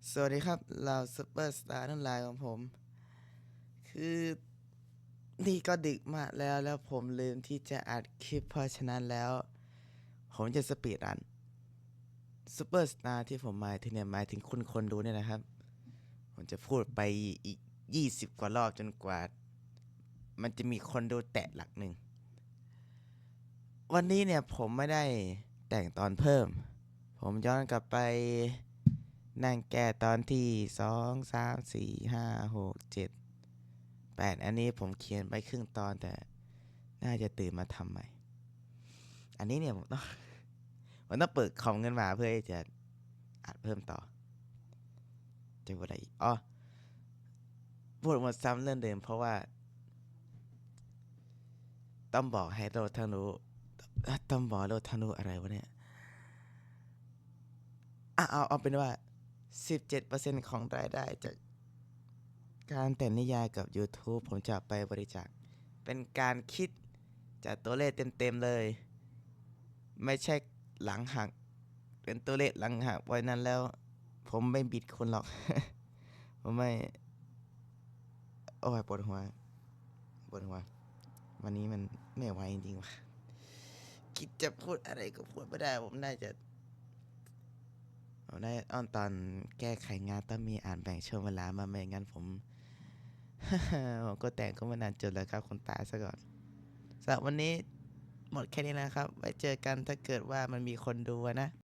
สวัสดีครับเราซุปเปอร์สตาร์ทั้งหลายของผม คือนี่ก็ดึกมากแล้วผมลืมที่จะอัดคลิปเพราะฉะนั้นแล้ว ผมจะสปีดรันซุปเปอร์สตาร์ที่ผมหมายถึงเนี่ยหมายถึงคุณคนดูเนี่ยนะครับ ผมจะพูดไปอีก20 กว่ารอบจนกว่า มันจะมีคนดูแตะหลักหนึ่ง วันนี้เนี่ยผมไม่ได้แต่งตอนเพิ่ม ผมย้อนกลับไปนั่งแก้ตอนที่2 3 4 5 6 7 8อันนี้ผมเขียนไปครึ่งตอนแต่น่าจะตื่นมาทำใหม่อันนี้เนี่ยผมต้องเปิดคอมเงินมาเพื่อจะอัดเพิ่มต่อจะว่าอะไรอีกพูดหมดซ้ำเรื่องเดิมเพราะว่าต้องบอกให้โลกทั้งรู้ต้องบอกโลกทั้งรู้อะไรวะเนี่ยเอาเป็นว่า17%ของรายได้จากการแต่งนิยายกับ YouTube ผมจะไปบริจาคเป็นการคิดจากตัวเลขเต็มๆเลยไม่ใช่หลังหักเป็นตัวเลขหลังหักไว้นั้นแล้วผมไม่บิดคุณหรอก ผมไม่โอ้ยปวดหัววันนี้มันไม่ไหวจริงๆว่ะคิดจะพูดอะไรก็พูดไม่ได้ผมได้อ้อนตอนแก้ไขงานต้องมีอ่านแบ่งช่วงเวลามาไม่งั้นผม ผมก็แต่งก็ไม่นานจนแล้วครับคนตายซะก่อนสำหรับวันนี้หมดแค่นี้นะครับไว้เจอกันถ้าเกิดว่ามันมีคนดูนะ